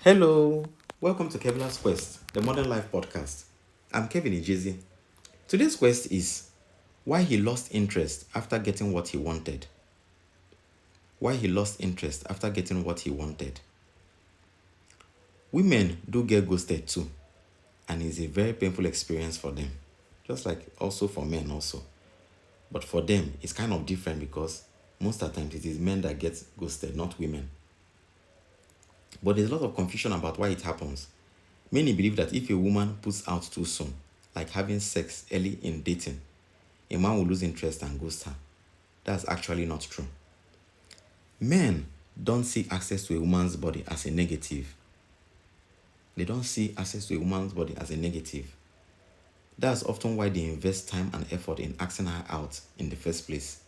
Hello, welcome to Kevlar's Quest, the Modern Life podcast. I'm Kevin Ijezi. Today's quest is why he lost interest after getting what he wanted. Why he lost interest after getting what he wanted. Women do get ghosted too, and it's a very painful experience for them, just like also for men also. But for them, it's kind of different because most of the times it is men that get ghosted, not women. But there's a lot of confusion about why it happens. Many believe that if a woman puts out too soon, like having sex early in dating, a man will lose interest and ghost her. That's actually not true. Men don't see access to a woman's body as a negative. They don't see access to a woman's body as a negative. That's often why they invest time and effort in asking her out in the first place.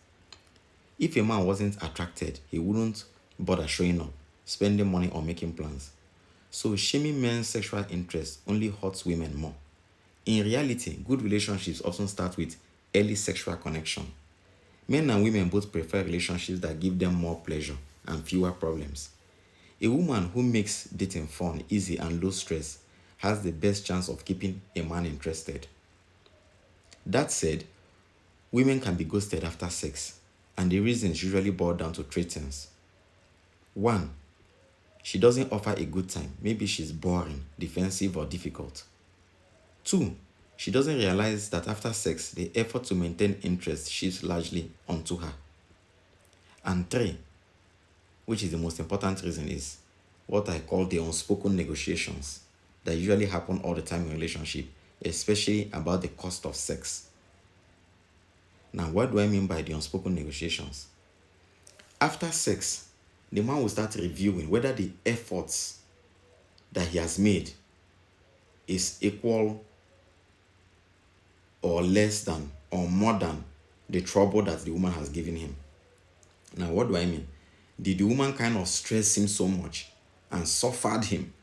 If a man wasn't attracted, he wouldn't bother showing up, spending money, or making plans. So shaming men's sexual interest only hurts women more. In reality, good relationships often start with early sexual connection. Men and women both prefer relationships that give them more pleasure and fewer problems. A woman who makes dating fun, easy, and low stress has the best chance of keeping a man interested. That said, women can be ghosted after sex, and the reasons usually boil down to three things. 1. She doesn't offer a good time. Maybe she's boring, defensive, or difficult. 2. She doesn't realize that after sex, the effort to maintain interest shifts largely onto her. And 3, which is the most important reason, is what I call the unspoken negotiations that usually happen all the time in a relationship, especially about the cost of sex. Now, what do I mean by the unspoken negotiations? After sex, the man will start reviewing whether the efforts that he has made is equal or less than or more than the trouble that the woman has given him. Now, what do I mean? Did the woman kind of stress him so much and suffered him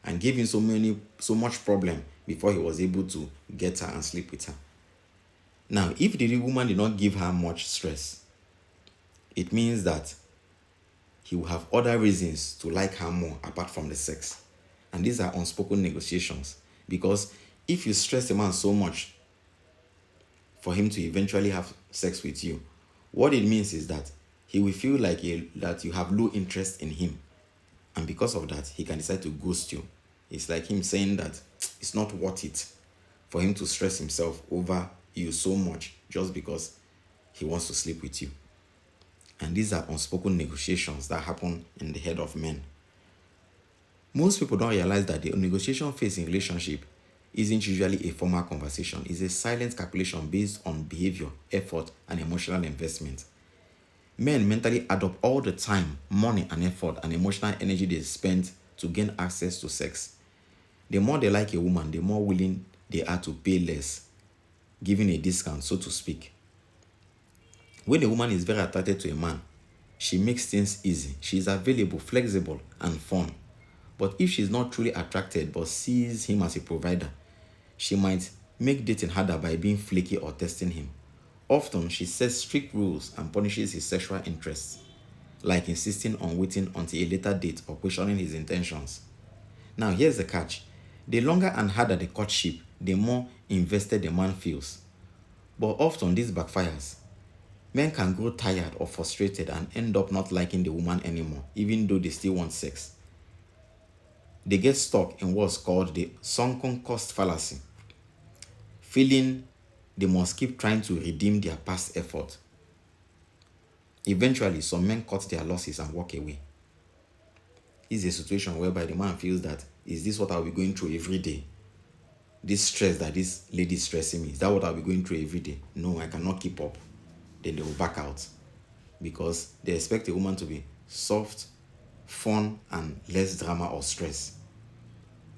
and gave him so much problem before he was able to get her and sleep with her? Now, if the woman did not give her much stress, it means that he will have other reasons to like her more apart from the sex. And these are unspoken negotiations. Because if you stress a man so much for him to eventually have sex with you, what it means is that he will feel like that you have low interest in him. And because of that, he can decide to ghost you. It's like him saying that it's not worth it for him to stress himself over you so much just because he wants to sleep with you. And these are unspoken negotiations that happen in the head of men. Most people don't realize that the negotiation phase in relationship isn't usually a formal conversation. It's a silent calculation based on behavior, effort, and emotional investment. Men mentally add up all the time, money, and effort and emotional energy they spend to gain access to sex. The more they like a woman, the more willing they are to pay less, giving a discount, so to speak. When a woman is very attracted to a man, she makes things easy. She is available, flexible, and fun. But if she's not truly attracted but sees him as a provider, she might make dating harder by being flaky or testing him. Often, she sets strict rules and punishes his sexual interests, like insisting on waiting until a later date or questioning his intentions. Now, here's the catch. The longer and harder the courtship, the more invested the man feels. But often, this backfires. Men can grow tired or frustrated and end up not liking the woman anymore, even though they still want sex. They get stuck in what's called the sunken cost fallacy, feeling they must keep trying to redeem their past effort. Eventually, some men cut their losses and walk away. It's a situation whereby the man feels that, is this what I'll be going through every day? This stress that this lady is stressing me, is that what I'll be going through every day? No, I cannot keep up. Then they will back out because they expect a woman to be soft, fun, and less drama or stress.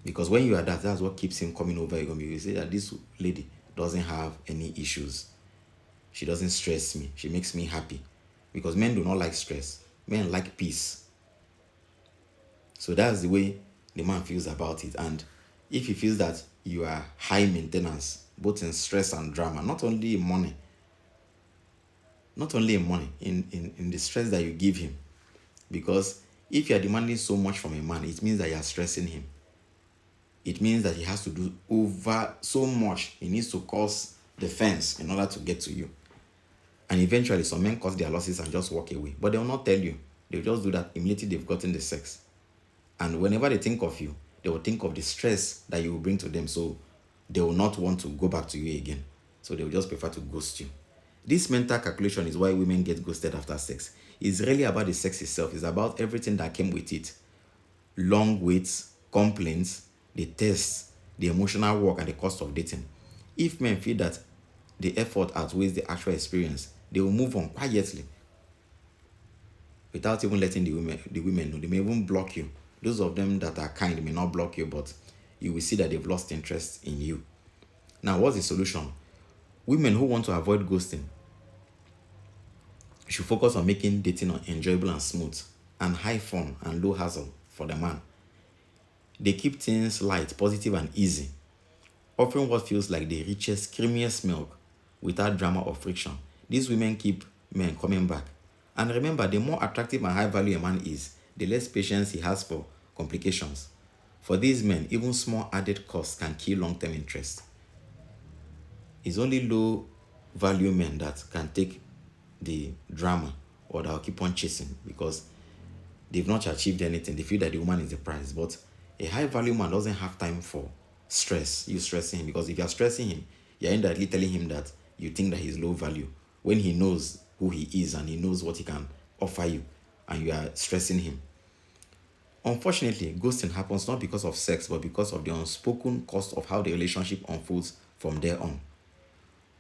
Because when you are that, that's what keeps him coming over again. You say that this lady doesn't have any issues. She doesn't stress me. She makes me happy. Because men do not like stress. Men like peace. So that's the way the man feels about it. And if he feels that you are high maintenance, both in stress and drama, not only in money, in the stress that you give him, because If you are demanding so much from a man, it means that you are stressing him. It means that he has to do over so much. He needs to cross the fence in order to get to you. And eventually, some men cut their losses and just walk away. But they will not tell you. They will just do that immediately they've gotten the sex. And whenever they think of you, they will think of the stress that you will bring to them. So they will not want to go back to you again. So they will just prefer to ghost you. This mental calculation is why women get ghosted after sex. It's really about the sex itself. It's about everything that came with it. Long waits, complaints, the tests, the emotional work, and the cost of dating. If men feel that the effort outweighs the actual experience, they will move on quietly without even letting the women know. They may even block you. Those of them that are kind may not block you, but you will see that they've lost interest in you. Now, what's the solution? Women who want to avoid ghosting should focus on making dating enjoyable and smooth and high fun and low hassle for the man. They keep things light, positive, and easy, offering what feels like the richest, creamiest milk without drama or friction. These women keep men coming back. And remember, the more attractive and high value a man is, the less patience he has for complications. For these men, even small added costs can kill long-term interest. It's only low value men that can take the drama or that will keep on chasing because they've not achieved anything. They feel that the woman is the prize. But a high value man doesn't have time for stress. You stressing him, because if you're stressing him, you're indirectly telling him that you think that he's low value when he knows who he is and he knows what he can offer you, and you are stressing him. Unfortunately, ghosting happens not because of sex, but because of the unspoken cost of how the relationship unfolds from there on.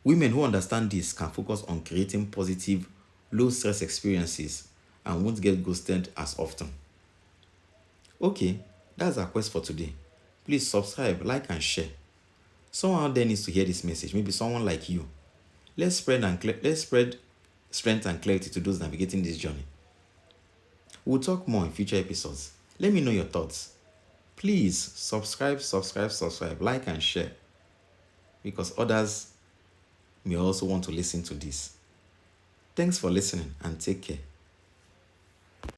Women who understand this can focus on creating positive, low stress experiences and won't get ghosted as often. Okay, that's our quest for today. Please subscribe, like, and share. Someone out there needs to hear this message. Maybe someone like you. Let's spread strength and clarity to those navigating this journey. We'll talk more in future episodes. Let me know your thoughts. Please subscribe, like, and share, because others may also want to listen to this. Thanks for listening and take care.